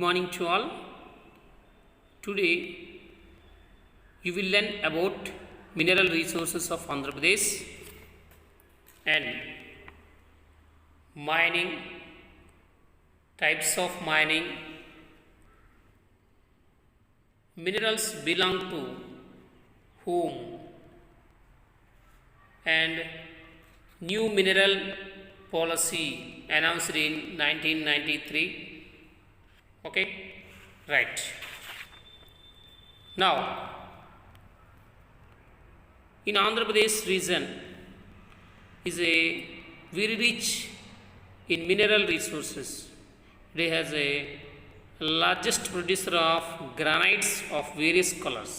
morning to all. Today you will learn about mineral resources of Andhra Pradesh and mining, types of mining. Minerals belong to whom? And new mineral policy announced in 1993. Okay, right. Now, in Andhra Pradesh region is a very rich in mineral resources. It has a largest producer of granites of various colors.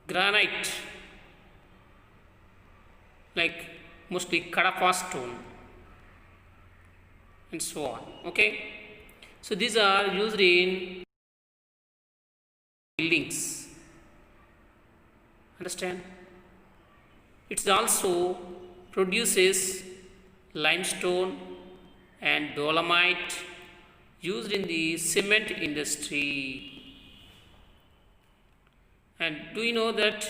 Granite, like mostly Kadapa stone and so on. Okay, so these are used in buildings. Understand? It also produces limestone and dolomite used in the cement industry. And do you know that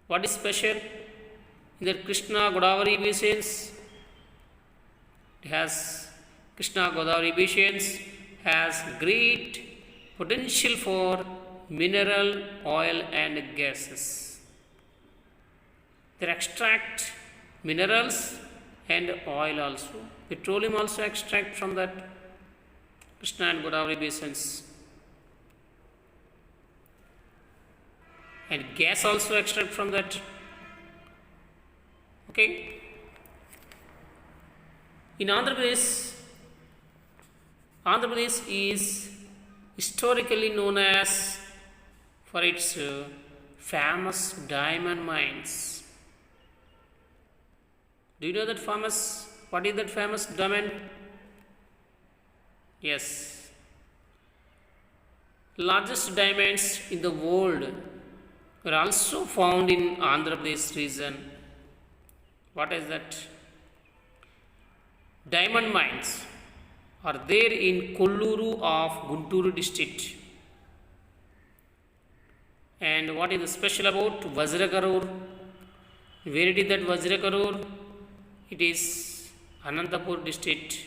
what is special in the Krishna Godavari basins? It has Krishna Godavari basins has great potential for mineral oil and gases. They extract minerals and oil also. Petroleum also extract from that Krishna and Godavari basins. And gas also extract from that. Okay. In Andhra Pradesh is historically known as for its famous diamond mines. Do you know that famous? What is that famous diamond? Yes. Largest diamonds in the world are also found in Andhra Pradesh region. What is that? Diamond mines are there in Kolluru of Guntur district. And what is special about Vajrakarur? Where it is that Vajrakarur? It is Anantapur district.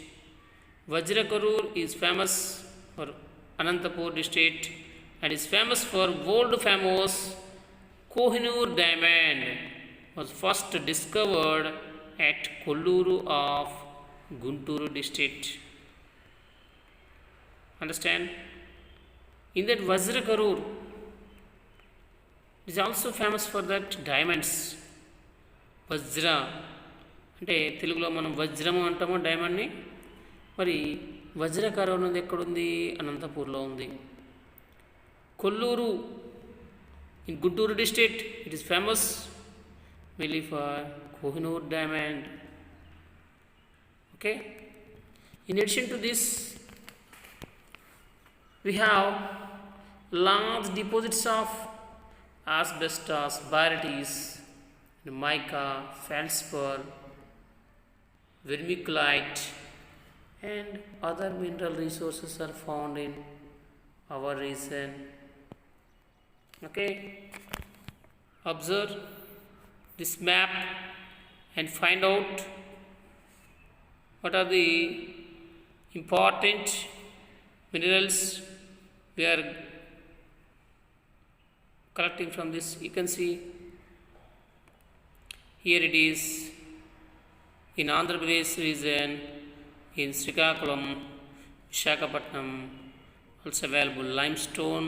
Vajrakarur is famous for Anantapur district and is famous for world famous Kohinoor diamond was first discovered at Kolluru of Guntur district. Understand? In that Vajrakarur is also famous for that diamonds. Vajra అంటే తెలుగులో మనం వజ్రము అంటాము డైమండ్ని. మరి వజ్రకారం అనేది ఎక్కడుంది? అనంతపూర్లో ఉంది. Kolluru in Guntur district, it is famous mainly for Kohinoor diamond. Okay. In addition to this, we have large deposits of asbestos, barytes, mica, feldspar, vermiculite, and other mineral resources are found in our region. Okay, observe this map and find out what are the important minerals we are collecting from this. You can see here it is in Andhra Pradesh region, in Srikakulam, Visakhapatnam, also available limestone.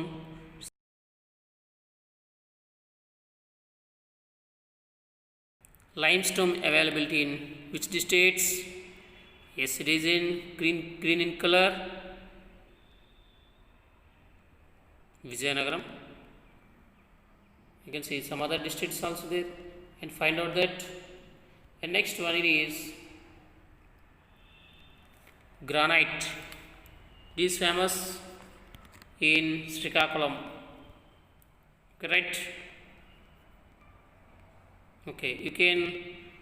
Limestone availability in which districts? Yes, it is in green in color, Vizianagaram. You can see some other districts also there and find out that. And next one it is granite. It is famous in Srikakulam. Correct? Okay, you can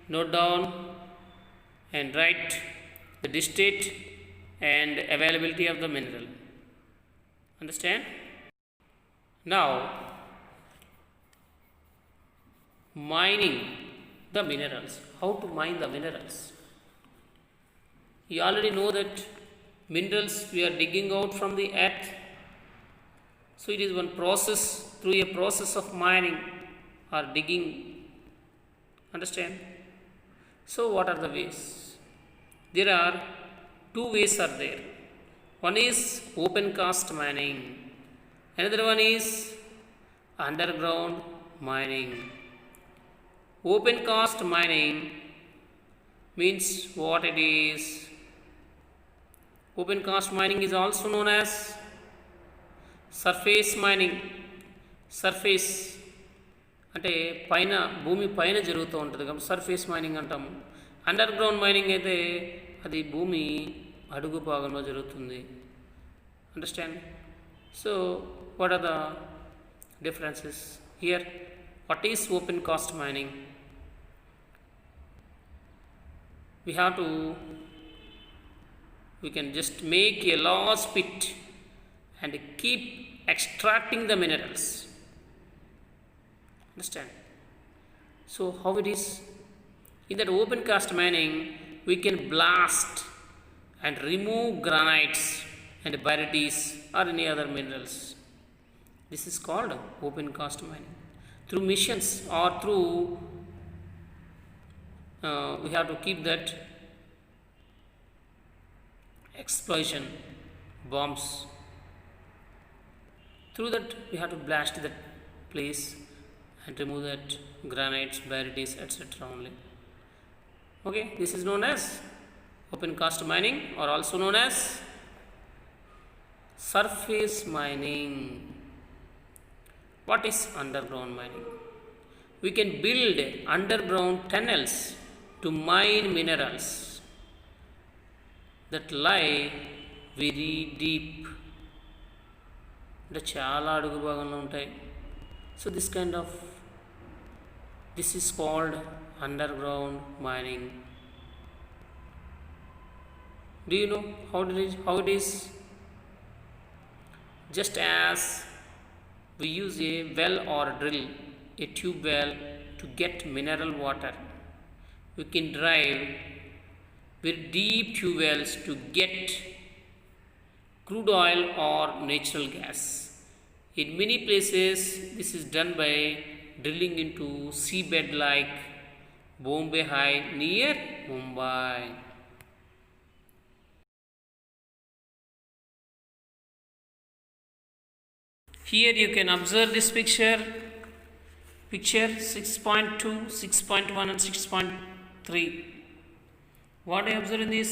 note down and write the district and availability of the mineral. Understand? Now, mining the minerals. How to mine the minerals? You already know that minerals we are digging out from the earth. So it is one process, through a process of mining or digging. Understand? So what are the ways? There are two ways are there. One is open cast mining. Another one is underground mining. Open cast mining means what it is. Open cast mining is also known as surface mining. Surface అంటే పైన భూమి పైన జరుగుతూ ఉంటుంది కాబట్టి surface mining అంటాము. Underground mining అయితే అది భూమి అడుగు భాగంలో జరుగుతుంది. Understand? So what are the differences here? What is open cast mining? we can just make a large pit and keep extracting the minerals. Understand? So how it is? In that open cast mining, we can blast and remove granites and barytes or any other minerals. This is called open cast mining. Through missions or through we have to keep that explosion bombs. Through that we have to blast that place and remove that granites, barytes, etc. only. Okay, this is known as open cast mining or also known as surface mining. What is underground mining? We can build underground tunnels to mine minerals that lie very deep. అంటే చాలా అడుగు భాగంలో ఉంటాయి. So this is called underground mining. Do you know how it is? Just as we use a well or drill a tube well to get mineral water, we can drive very deep tube wells to get crude oil or natural gas. In many places, this is done by drilling into seabed like Bombay High near Mumbai. Here you can observe this picture 6.2, 6.1 and 6.3. What I observe in this?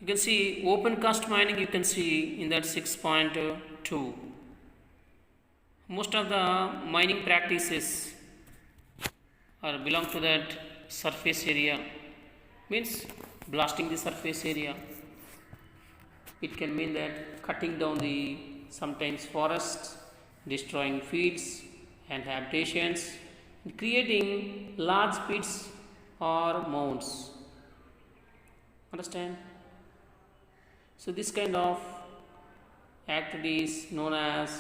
You can see open cast mining, you can see in that 6.2. Most of the mining practices belong to that surface area, means blasting the surface area. It can mean that cutting down the sometimes forests, destroying fields and habitations, and creating large pits or mounds. Understand? So this kind of activity is known as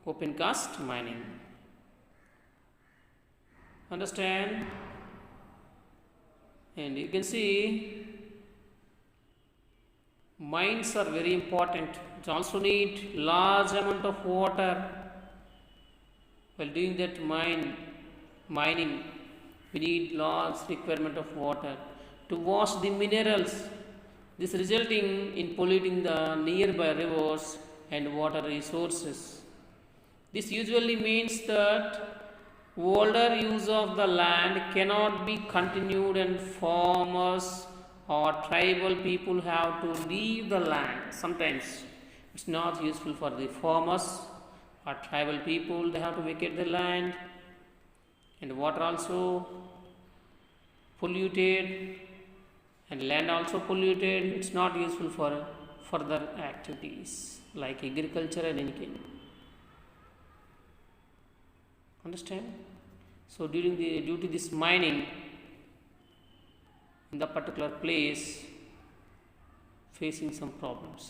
open cast mining. Understand? And you can see mines are very important. It also need large amount of water. While doing that mining, we need large requirement of water to wash the minerals. This resulting in polluting the nearby rivers and water resources. This usually means that older use of the land cannot be continued and farmers or tribal people have to leave the land. Sometimes it's not useful for the farmers or tribal people, they have to vacate the land, and water also polluted and land also polluted. It's not useful for further activities like agriculture and anything. Understand? So due to this mining, in the particular place facing some problems.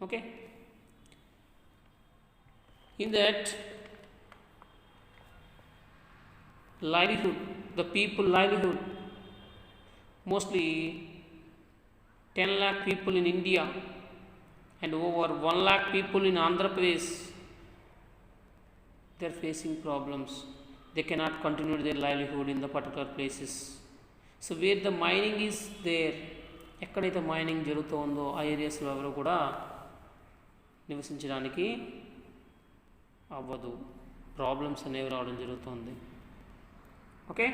Okay, in that livelihood, the people livelihood, mostly 10 lakh people in India and over 1 lakh people in Andhra Pradesh, they are facing problems. They cannot continue their livelihood in the particular places. So where the mining is there, ఎక్కడైతే mining జరుగుతూ ఉందో ఆ ఏరియాస్లో ఎవరు కూడా నివసించడానికి అవ్వదు, problems అనేవి రావడం జరుగుతుంది. Okay,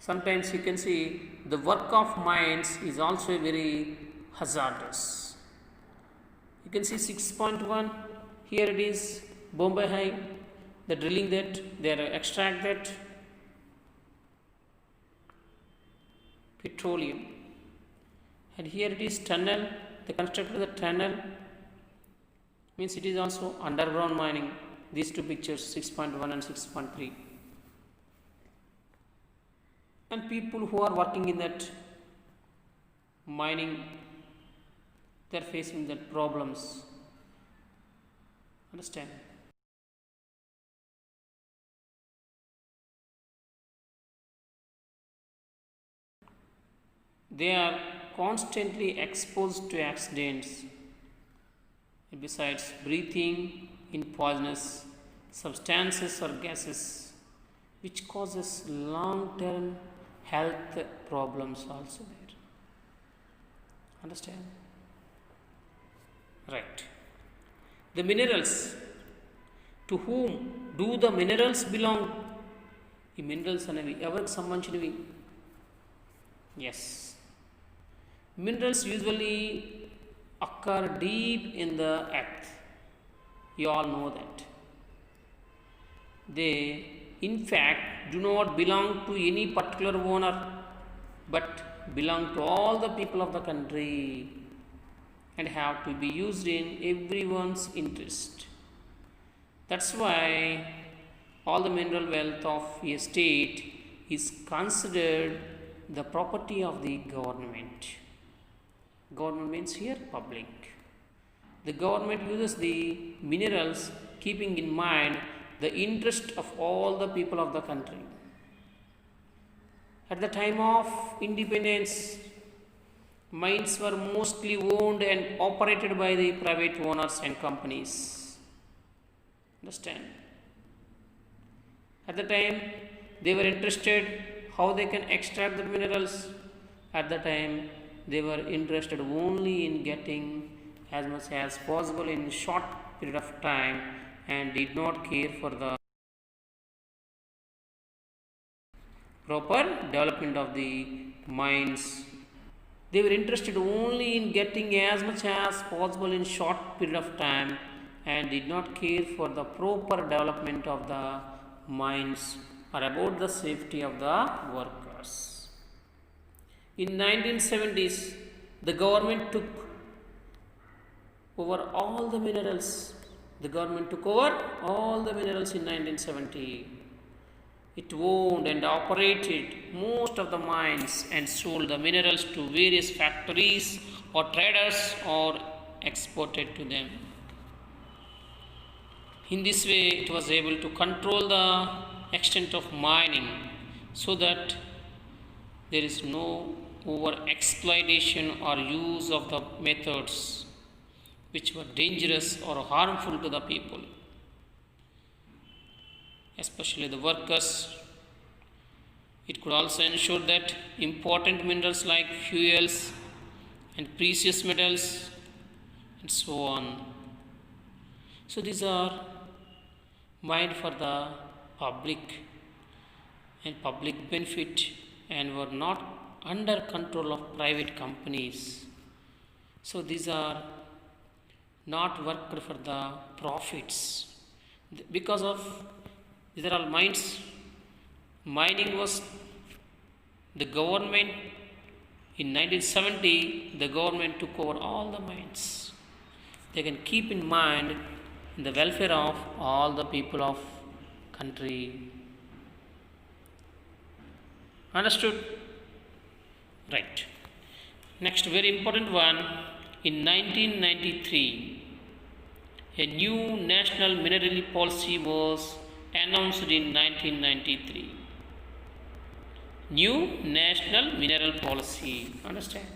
sometimes you can see the work of mines is also very hazardous. You can see 6.1, here it is Bombay High, the drilling that they are extract that petroleum, and here it is tunnel, they constructed the tunnel, means it is also underground mining. These two pictures 6.1 and 6.3, and people who are working in that mining, they are facing that problems. Understand? They are constantly exposed to accidents. Besides breathing in poisonous substances or gases, which causes long-term health problems also there. Understand? Right. The minerals. To whom do the minerals belong? ఈ minerals అనేవి ఎవరికి సంబంధించినవి? Yes. Minerals usually occur deep in the earth. You all know that. They, in fact, do not belong to any particular owner, but belong to all the people of the country and have to be used in everyone's interest. That's why all the mineral wealth of a state is considered the property of the government. Government means here public. The government uses the minerals keeping in mind the interest of all the people of the country. At the time of independence, mines were mostly owned and operated by the private owners and companies. Understand? At the time, they were interested how they can extract the minerals. At the time, they were interested only in getting as much as possible in short period of time and did not care for the proper development of the mines. They were interested only in getting as much as possible in short period of time and did not care for the proper development of the mines or about the safety of the workers. In 1970s, the government took over all the minerals. The government took over all the minerals in 1970. It owned and operated most of the mines and sold the minerals to various factories or traders or exported to them. In this way, it was able to control the extent of mining so that there is no over exploitation or use of the methods which were dangerous or harmful to the people, especially the workers. It could also ensure that important minerals like fuels and precious metals and so on. So these are mined for the public and public benefit and were not under control of private companies. So these are not worked for the profits. Because of these are all mines. Mining was the government. In 1970, the government took over all the mines. They can keep in mind the welfare of all the people of country. Understood? Right. Next, very important one. In 1993, a new national mineral policy was announced in 1993. New national mineral policy. Understand?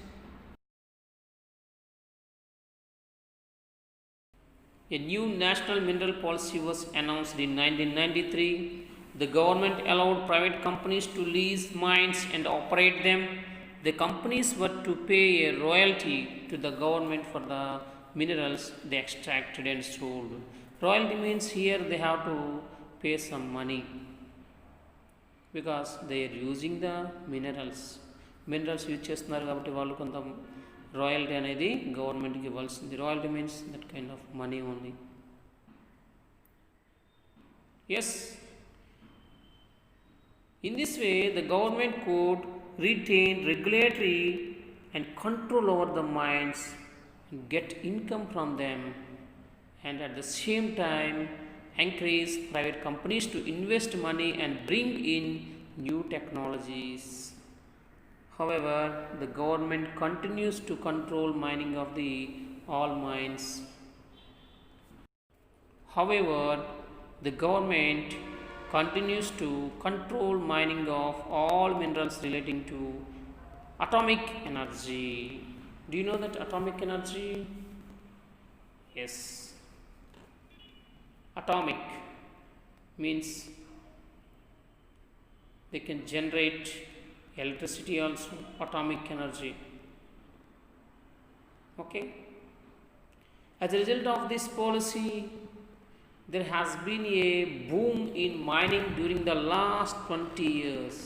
A new national mineral policy was announced in 1993. The government allowed private companies to lease mines and operate them. The companies were to pay a royalty to the government for the minerals they extracted and sold. Royalty means here they have to pay some money because they are using the minerals. Minerals use చేస్తున్నారు కాబట్టి వాళ్ళు కొంత royalty అనేది గవర్నమెంట్కి ఇవ్వాల్సింది. Royalty means that kind of money only. Yes, in this way the government could retain regulatory and control over the mines and get income from them, and at the same time encourage private companies to invest money and bring in new technologies. However, the government continues to control mining of the all mines. However, the government continues to control mining of all minerals relating to atomic energy. Do you know that atomic energy? Yes. Atomic means they can generate electricity also, atomic energy. Okay. As a result of this policy, there has been a boom in mining during the last 20 years.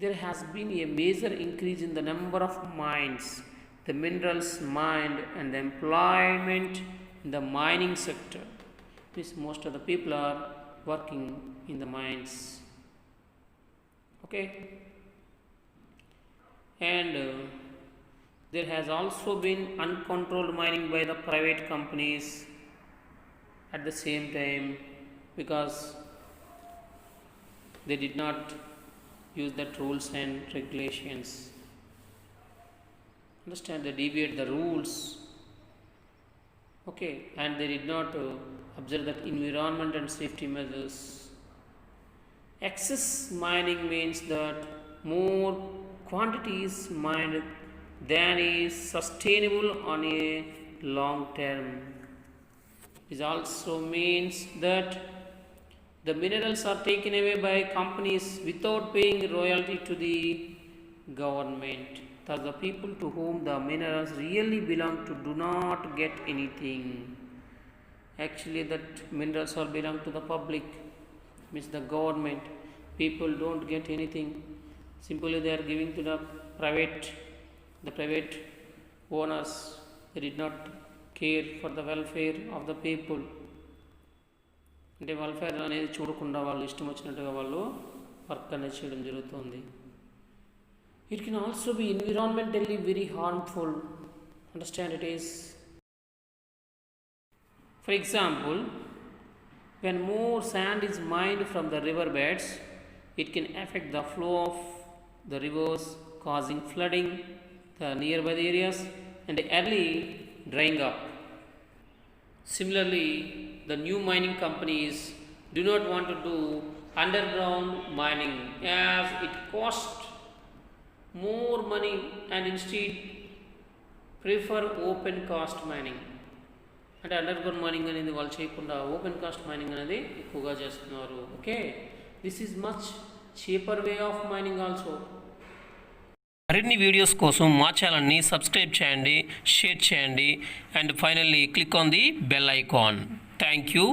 There has been a major increase in the number of mines, the minerals mined, and the employment in the mining sector. Means most of the people are working in the mines. Okay. And there has also been uncontrolled mining by the private companies at the same time because they did not use the rules and regulations. Understand? They deviate the rules. Okay, and they did not observe that environment and safety measures. Excess mining means that more quantity is mined than is sustainable on a long term. It also means that the minerals are taken away by companies without paying royalty to the government. Thus, the people to whom the minerals really belong to do not get anything. Actually, that minerals all belong to the public, means the government. People don't get anything. Simply, they are giving to the private owners. They did not care for the welfare of the people. అంటే welfare అనేది చూడకుండా వాళ్ళు ఇష్టం వచ్చినట్టుగా వాళ్ళు work అనేది చేయడం జరుగుతుంది. It can also be environmentally very harmful. Understand? It is, for example, when more sand is mined from the river beds, it can affect the flow of the rivers, causing flooding the nearby areas and early drying up. Similarly, the new mining companies do not want to do underground mining as it costs more money and instead prefer open cast mining. అంటే underground mining అనేది వాళ్ళు చేయకుండా open cast mining అనేది ఎక్కువగా చేస్తున్నారు. Okay, this is much cheaper way of mining also. మరిన్ని videos కోసం మా ఛానల్ని సబ్స్క్రైబ్ చేయండి, షేర్ చేయండి and finally click on the bell icon. Thank you.